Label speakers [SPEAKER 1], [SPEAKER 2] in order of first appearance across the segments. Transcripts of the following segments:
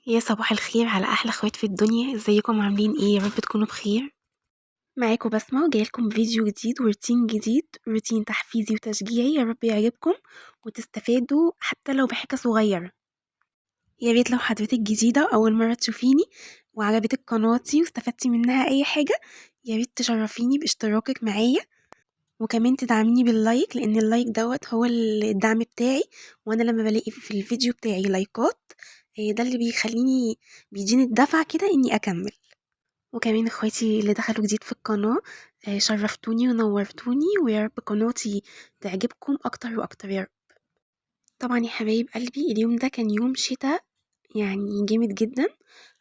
[SPEAKER 1] يا صباح الخير على احلى اخوات في الدنيا، ازيكم عاملين ايه؟ يا رب تكونوا بخير. معاكم بسمة وجايلكم فيديو جديد وروتين جديد، روتين تحفيزي وتشجيعي، يا رب يعجبكم وتستفادوا حتى لو بحاجة صغيرة. يا ريت لو حضرتك جديدة اول مرة تشوفيني وعجبتك قناتي واستفدتي منها اي حاجة، يا ريت تشرفيني باشتراكك معايا، وكمان تدعميني باللايك لان اللايك دوت هو الدعم بتاعي. وانا لما بلاقي في الفيديو بتاعي لايكات، ده اللي بيخليني بيديني الدفعة كده اني اكمل. وكمان اخواتي اللي دخلوا جديد في القناة، شرفتوني ونورتوني، ويا رب قناتي تعجبكم اكتر واكتر يا رب. طبعا يا حبايب قلبي، اليوم ده كان يوم شتاء يعني جامد جدا.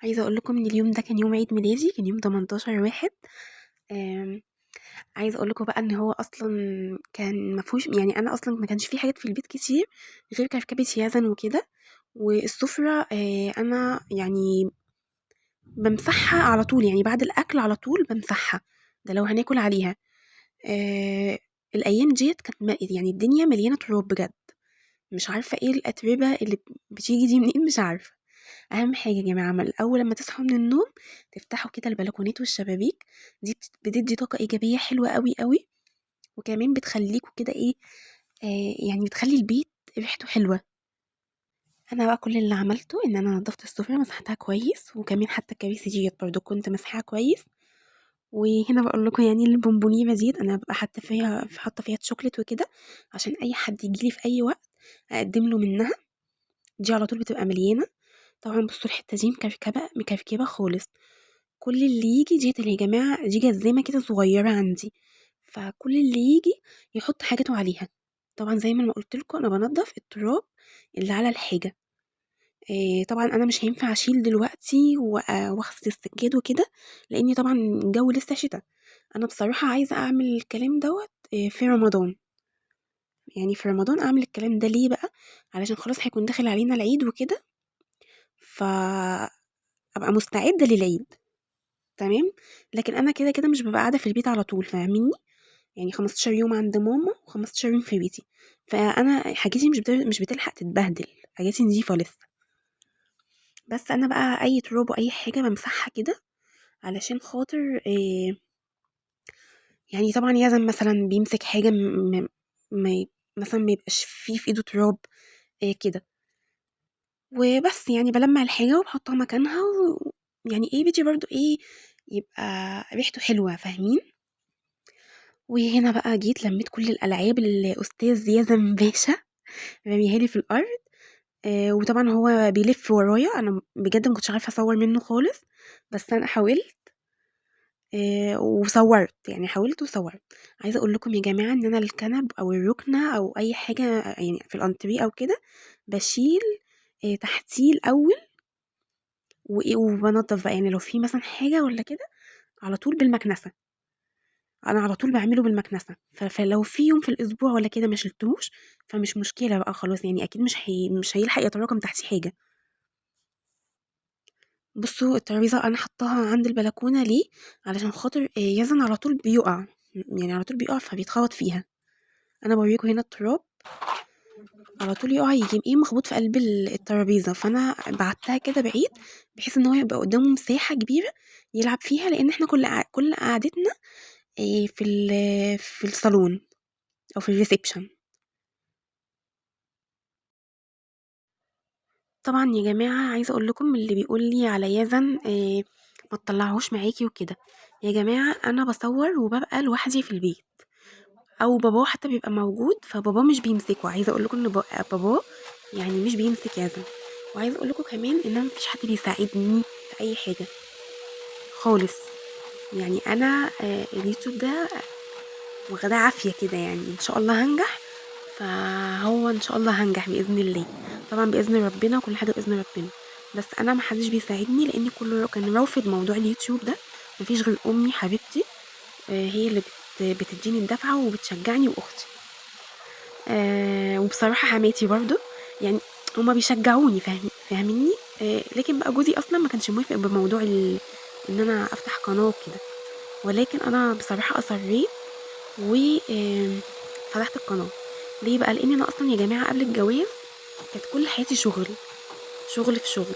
[SPEAKER 1] عايزه اقول لكم ان اليوم ده كان يوم عيد ميلادي، كان يوم 18 واحد. آم، عايزه اقول لكم بقى ان هو اصلا كان مفهوش، يعني انا اصلا ما كانش في حاجات في البيت كتير غير كركبه يزن وكده. والسفره انا يعني بمسحها على طول، يعني بعد الاكل على طول بمسحها، ده لو هناكل عليها. آه الايام ديت كانت يعني الدنيا مليانه تراب بجد. مش عارفه ايه الاتربه اللي بتيجي دي منين، مش عارفه. اهم حاجه يا جماعه، اول لما تصحوا من النوم تفتحوا كده البلكونات والشبابيك، دي بتدي طاقه ايجابيه حلوه قوي قوي. وكمان بتخليكوا كده ايه، يعني بتخلي البيت ريحته حلوه. انا بقى كل اللي عملته ان انا نضفت السفره، مسحتها كويس، وكمان حتى الكراسي ديت برضو كنت مسحها كويس. وهنا باقول لكم يعني البونبونيرة ديّة أنا بابقى حاطة فيها شوكليت وكده، عشان أي حد ييجي لي في أي وقت أقدّم له منها، دي على طول بتبقى مليانة. طبعًا بُصّوا الحتّة دي مكركبة خالص، كل اللي ييجي ديّة يا جماعة دي جزّامة كده صغيّرة عندي، فكل اللي ييجي يحط حاجته عليها. طبعًا زي ما قُلت لكم أنا بانضّف التراب اللي على الحاجة. طبعًا أنا مش هينفع أشيل دلوقتي وأغسل السجاد وكده، لإني طبعًا الجو لسه شتا. أنا بصراحة عايزة أعمل الكلام دوّة في رمضان، يعني في رمضان أعمل الكلام ده ليه بقى؟ علشان خلاص هيكون داخل علينا العيد وكده، فأبقى مستعدة للعيد، تمام. لكن أنا كده مش بابقى قاعدة في البيت على طول، فاهميني؟ يعني 15 يوم عند ماما و15 يوم في بيتي، فأنا حاجتي مش بتلحق تتبهدل، حاجاتي نضيفة لسه. بس أنا بقى أي تراب وأي حاجة بامسحها كده، علشان خاطر يعني طبعًا يزن مثلًا بيمسك حاجة ما ي مثلًا ما يبقاش في إيده تراب كده. وبس يعني بالمّع الحاجة وباحطها مكانها، يعني إيه بيدي برضه إيه، يبقى ريحته حلوة، فاهمين؟ وهنا بقى جيت لمّيت كل الألعاب اللي أستاذ يزن باشا راميها لي في الأرض. وطبعًا هو بيلف ورايا، أنا بجد ما كنتش عارفة أصوّر منه خالص، بس أنا حاولت وصوّرت، يعني حاولت وصوّرت. عايزة أقول لكم يا جماعة إن أنا الكنب أو الرُكنة أو أي حاجة يعني في الأنتريه أو كده، باشيل تحتيه الأول، وبانضّف بقى، يعني لو في مثلًا حاجة والّا كده على طول بالمكنسة، أنا على طول باعمله بالمكنسة. فلو في يوم في الأسبوع والّا كده ما شِلتهوش، فمش مشكلة بقى خلاص، يعني أكيد مش هيلحق يتراكم تحتيه حاجة. بُصّوا الترابيزة أنا حاطاها عند البلكونة ليه، علشان خاطر يزن على طول بيُقع، يعني على طول بيُقع فبيتخبط فيها. أنا باوريكم هنا التراب على طول يقع ييجي إيه مخبوط في قلب الترابيزة، فأنا بعدتها كده بعيد بحيث إن هو يبقى قدامه مساحة كبيرة يلعب فيها، لأن احنا كل قعدتنا في الصالون أو في الريسبشن. طبعا يا جماعة عايزة أقول لكم اللي بيقول لي على يزن ما تطلعهوش معاكي وكده، يا جماعة أنا بصور وببقى لوحدي في البيت، أو باباه حتى بيبقى موجود فباباه مش بيمسكه. عايزة أقول لكم إن باباه يعني مش بيمسك يزن. وعايزة أقول لكم كمان إن أنا مفيش حد بيساعدني في أي حاجة خالص، يعني أنا اليوتيوب ده واخداه عافية كده، يعني إن شاء الله هانجح، فهو إن شاء الله هانجح بإذن الله، طبعًا بإذن ربنا وكل حاجة بإذن ربنا. بس أنا ما حدش بيساعدني لإن كله كان رافض موضوع اليوتيوب ده، ما فيش غير أمي حبيبتي هي اللي بتدّيني الدفعة وبتشجعني، وأختي. وبصراحة حماتي برضه، يعني هُم بيشجعوني فاهمينّي. لكن بقى جوزي أصلًا ما كانش موافق بموضوع إن أنا أفتح قناة وكده، ولكن أنا بصراحة أصرّيت و فتحت القناة. ليه بقى؟ لإن أنا أصلًا يا جماعة قبل الجواز كانت كل حياتي شغل، شغل في شغل،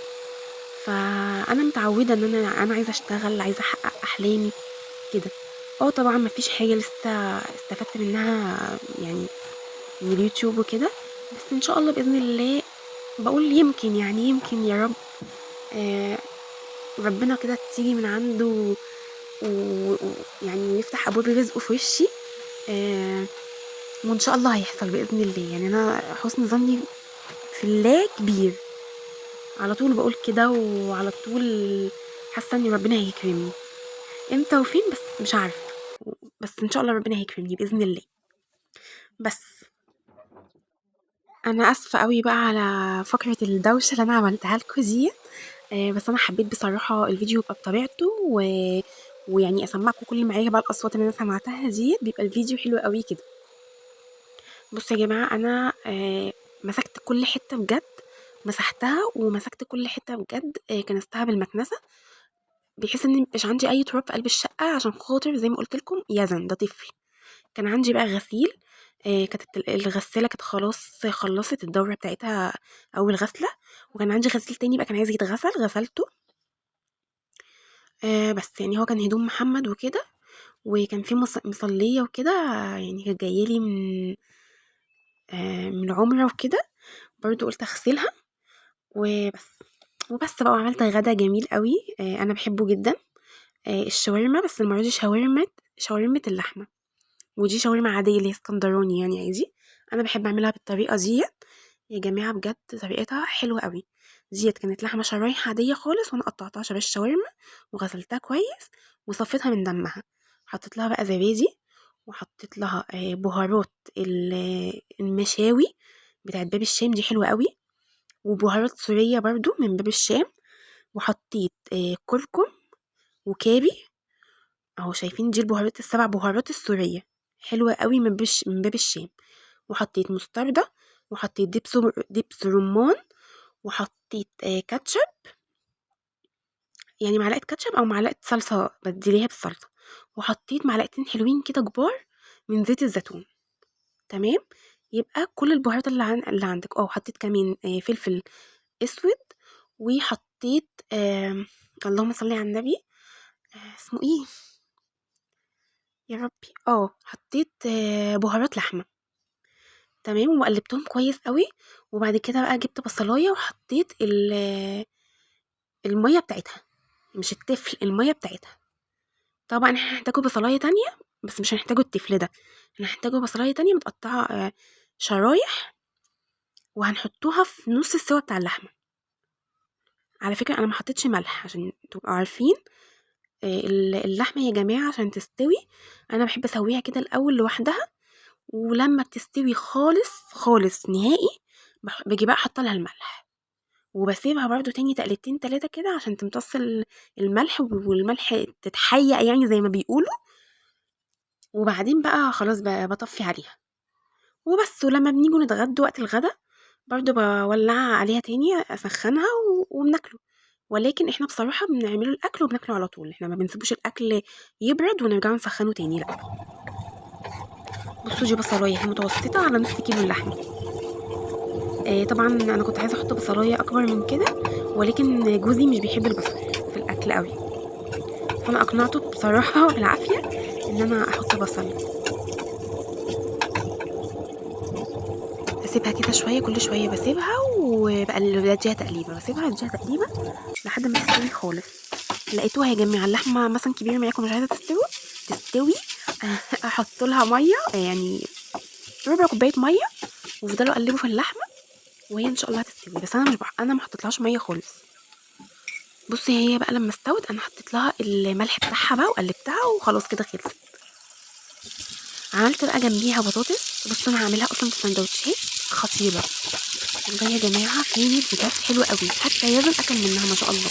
[SPEAKER 1] فانا متعوده ان انا عايزه اشتغل، عايزه احقق احلامي كده. طبعا مفيش حاجه لسه استفدت منها يعني من اليوتيوب وكده، بس ان شاء الله باذن الله بقول يمكن يعني يمكن يا رب آه ربنا كده تيجي من عنده ويعني يفتح ابواب رزقه في وشي. آه وان شاء الله هيحصل باذن الله. يعني انا حسن ظني في الله كبير، على طول بقول كده وعلى طول حاسه ان ربنا هيكرمني. امتى وفين بس مش عارفه، بس ان شاء الله ربنا هيكرمني باذن الله. بس انا اسفه قوي بقى على فقره الدوشه اللي انا عملتها لكم دي. بس انا حبيت بصراحه الفيديو يبقى بطبيعته ويعني اسمعكم كل معايا بقى الاصوات اللي انا سمعتها دي، بيبقى الفيديو حلو قوي كده. بصوا يا جماعه، انا مسكت كل حته بجد، مسحتها ومسكت كل حته بجد، كنستها بالمكنسه بحيث ان ميبقاش عندي اي تراب في قلب الشقه، عشان خاطر زي ما قلت لكم يزن ده طفل. كان عندي بقى غسيل، كانت الغساله كانت خلاص خلصت الدوره بتاعتها اول غسله، وكان عندي غسيل تاني بقى كان عايز يتغسل، غسلته. بس يعني هو كان هدوم محمد وكده، وكان في مصليه وكده، يعني كانت جايه لي من العمره وكده، برضو قلت اغسلها وبس. وبس بقى وعملت غدا جميل قوي، انا بحبه جدا. الشاورما، بس المره دي شاورمه اللحمه، ودي شاورما عاديه اللي هي اسكندراني يعني عادي. انا بحب اعملها بالطريقه دي يا جماعه، بجد طريقتها حلوه قوي. ديت كانت لحمه شرايح عاديه خالص، وانا قطعتها شبه الشاورما وغسلتها كويس وصفيتها من دمها. حطيت لها بقى زبادي، وحطيت لها بهارات المشاوي بتاعت باب الشام دي حلوه قوي، وبهارات سوريه برضو من باب الشام، وحطيت كركم وكاري. اهو شايفين دي البهارات السبع بهارات السوريه، حلوه قوي من باب الشام. وحطيت مستردة، وحطيت دبس رمان، وحطيت كاتشب، يعني معلقه كاتشب او معلقه صلصه بديليها بالصلصه، وحطيت معلقتين حلوين كده كبار من زيت الزيتون. تمام، يبقى كل البهارات اللي عندك. حطيت كمان فلفل اسود، وحطيت اللهم صل على النبي، اسمه ايه يا ربي، حطيت بهارات لحمه. تمام، وقلبتهم كويس قوي. وبعد كده بقى جبت بصلايه وحطيت الميه بتاعتها، مش التفل، الميه بتاعتها. طبعا احنا هنحتاجه بصلايه تانية، بس مش هنحتاجه التفل ده، احنا هنحتاجه بصلايه تانية متقطعه شرايح، وهنحطوها في نص السوا بتاع اللحمه. على فكره انا ما حطيتش ملح عشان تبقوا عارفين. اللحمه يا جماعه عشان تستوي انا بحب اسويها كده الاول لوحدها، ولما بتستوي خالص خالص نهائي باجي بقى احط لها الملح، وباسيبها برضو تاني تقلبتين 3 كده عشان تمتص الملح، والملح تتحيق يعني زي ما بيقولوا. وبعدين بقى خلاص باطفي عليها وبس. ولما بنيجوا نتغدوا وقت الغدا برضو بولعها عليها تاني اسخنها وبناكله. ولكن احنا بصراحة بنعمله الاكل وبناكله على طول، احنا ما بنسيبوش الاكل يبرد ونرجع نسخنه تاني، لا. بصوا دي بصلايه متوسطة على نص كيلو اللحمة. طبعا انا كنت عايزة احط بصلايه اكبر من كده، ولكن جوزي مش بيحب البصل في الاكل قوي، فانا اقنعته بصراحة بالعافية ان انا احط بصل. بسيبها كده شوية، كل شوية بسيبها وبديها تقليبة، بسيبها اديها تقليبة لحد ما تستوي خالص. لقيتوها يا جماعة اللحمة مثلا كبيرة معاكم مش عايزة تستوي احط لها مية، يعني ربع كوباية مية، وافضلوا اقلبوا في اللحمة وهي ان شاء الله هتستوي. بس انا ما حطيتلهاش مية خالص. بصي هي بقى لما استوت انا حطيت لها الملح بتاعها بقى وقلبتها وخلاص كده خلصت. عملت بقى جنبيها بطاطس. بصوا انا هعملها اصلا في سندوتشات خطيره والله يا جماعه، كانت بجد حلوه قوي، حتى يزن اكل منها ما شاء الله.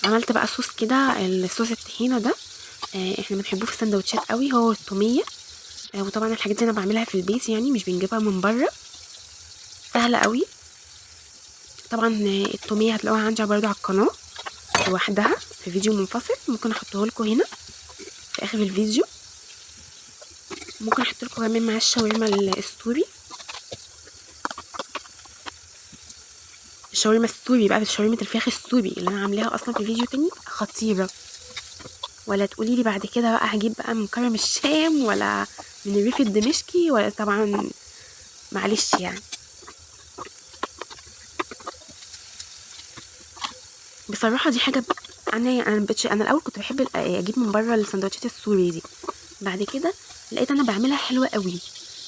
[SPEAKER 1] عملت بقى صوص كده، الصوص الطحينه ده احنا بنحبه في السندوتشات قوي، هو التوميه. وطبعا الحاجات دي انا بعملها في البيت يعني مش بنجيبها من بره، سهله قوي. طبعا التوميه هتلاقوها عندي برضو على القناه لوحدها في فيديو منفصل، ممكن احطه لكم هنا في اخر الفيديو. ممكن احط لكم كمان مع الشاورما السوري. الشاورما السوري بقى، شاورما الفراخ السوري اللي انا عاملاها اصلا في فيديو تاني خطيره. ولا تقولي لي بعد كده بقى هجيب بقى من كرم الشام ولا من الريف الدمشقي، ولا طبعا معلش يعني. بصراحه دي حاجه انا الاول كنت بحب اجيب من بره السندوتشات السوري دي، بعد كده لقيت انا بعملها حلوه قوي.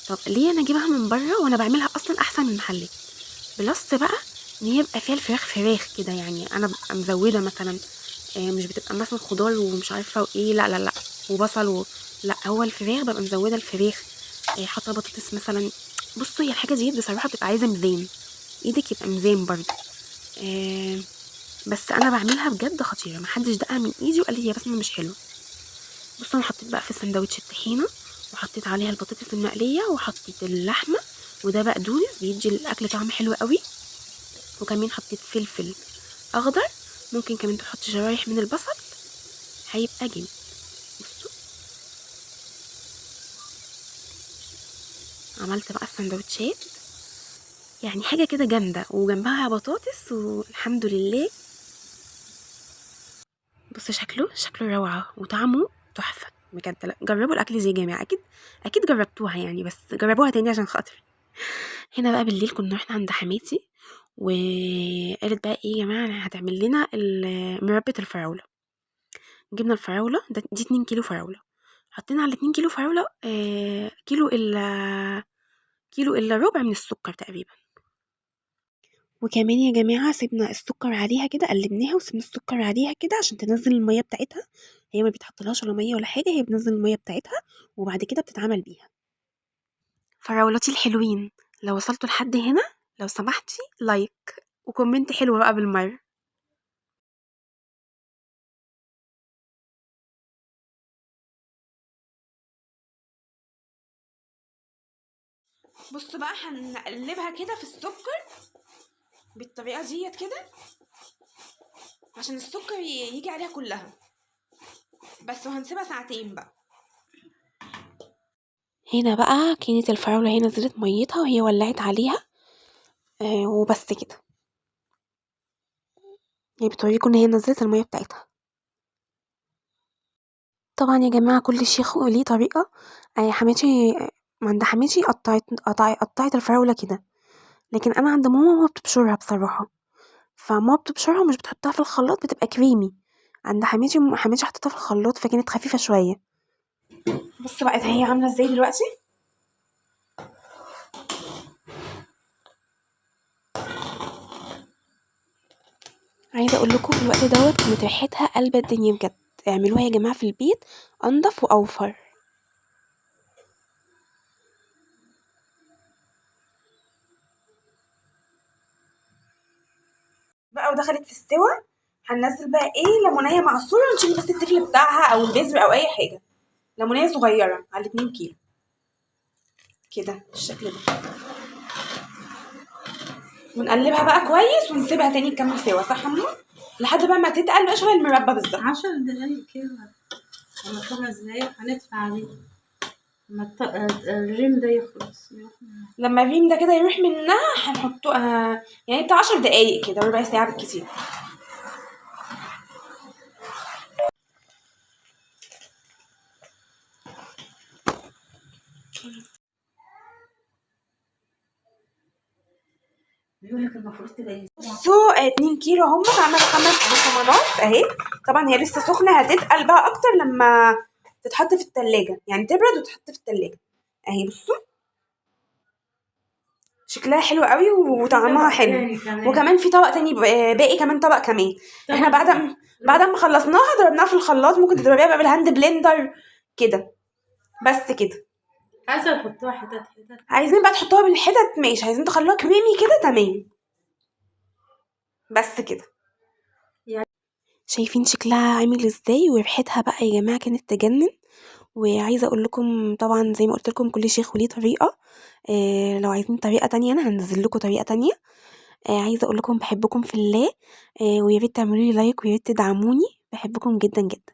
[SPEAKER 1] طب ليه انا اجيبها من بره وانا بعملها اصلا احسن من المحلات؟ بلس بقى ان هي يبقى فيها الفراخ فراخ كده، يعني انا ببقى مزوده مثلا، مش بتبقى مثلا خضار ومش عارفه وايه، لا لا لا، وبصل لا، هو الفراخ ببقى مزوده الفراخ، حاطه بطاطس مثلا. بصوا هي الحاجه دي بصراحه بتبقى عايزه ميزان، ايدك يبقى ميزان برضه. بس انا بعملها بجد خطيره، محدش دقها من ايدي وقال لي هي بس مش حلوه. بصوا انا حطيت بقى في السندوتش الطحينه، وحطيت عليها البطاطس المقليه، وحطيت اللحمه، وده بقدونس بيدي الاكل طعم حلو قوي، وكمان حطيت فلفل اخضر، ممكن كمان تحط شرايح من البصل، هيبقى جميل. بصوا عملت بقى السندوتشات، يعني حاجه كده جامده، وجنبها بطاطس والحمد لله. بصوا شكله روعه وطعمه تحفه بجد. لا جربوا الاكل زي جماعه، اكيد جربتوها يعني، بس جربوها تاني عشان خاطري. هنا بقى بالليل كنا رحنا عند حماتي، وقالت بقى ايه يا جماعه هتعمل لنا مربى الفراوله. جبنا الفراوله دي 2 كيلو فراوله، حطينا على 2 كيلو فراوله كيلو الا ربع من السكر تقريبا. وكمان يا جماعه سيبنا السكر عليها كده، قلبناها وسيبنا السكر عليها كده عشان تنزل الميه بتاعتها. هي ما بيتحطلهاش ولا ميه ولا حاجه، هي بتنزل الميه بتاعتها وبعد كده بتتعمل بيها. فراولاتي الحلوين، لو وصلتوا لحد هنا لو سمحتي لايك وكومنت حلو بقى بالمره. بصوا بقى هنقلبها كده في السكر بالطريقه ديت كده عشان السكر يجي عليها كلها بس، وهنسيبها ساعتين بقى. هنا بقى كانت الفراولة هي نزلت ميتها وهي ولعت عليها، وبس كده. هي بتوريكم ان هي نزلت المية بتاعتها. طبعا يا جماعة كل شيخ ليه طريقة. حماتي عند حماتي قطعت الفراولة كده، لكن انا عند ماما بتبشرها بصراحة، فماما بتبشرها ومش بتحطها في الخلاط، بتبقى كريمي. عند حماتي حطيتها في الخلاط فكانت خفيفة شوية. بص بقت هي عاملة ازاي دلوقتي. عايزة اقول لكم في الوقت دوت كانت ريحتها قلب الدنيا بجد. اعملوها يا جماعة في البيت، انضف واوفر. بقى ودخلت في السوا، هننزل بقى ايه ليمونيه معصوره، نشيل بس التفل بتاعها او البذر او اي حاجه، ليمونيه صغيره على 2 كيلو كده بالشكل ده، ونقلبها بقى كويس ونسيبها تاني نكمل سوا، صح حمو؟ لحد بقى ما تتقل بقى شبه المربى بالظبط.
[SPEAKER 2] 10 دقايق كده ولا 5 دقايق هندفع عليه لما الريم ده يخلص.
[SPEAKER 1] لما الريم ده كده يروح منها هنحطه يعني بتاع 10 دقايق كده، ربع ساعه بالكتير.
[SPEAKER 2] بيقول لك المفروض تبقى
[SPEAKER 1] بصوا 2 كيلو هم، عملوا 5 برطمانات اهي. طبعا هي لسه سخنه، هتتقل بقى اكتر لما تتحط في التلاجة، يعني تبرد وتتحط في التلاجة اهي. بصوا شكلها حلو قوي وطعمها حلو، وكمان في طبق تاني باقي كمان طبق كمان. احنا بعد ما خلصناها ضربناها في الخلاط، ممكن تضربيها بقى بالهاند بلندر كده، بس كده.
[SPEAKER 2] عايزه تحطوها حتت
[SPEAKER 1] عايزين بقى تحطوها بالحتت ماشي، عايزين تخلوها كريمي كده تمام، بس كده. شايفين شكلها عامل ازاي وريحتها بقى يا جماعه كانت تجنن. وعايزه اقول لكم طبعا زي ما قلت لكم كل شيخ وليه طريقه، لو عايزين طريقه تانية انا هنزل لكم طريقه تانية. عايزه اقول لكم بحبكم في الله، ويا ريت تعملوا لي لايك ويا ريت تدعموني، بحبكم جدا جدا.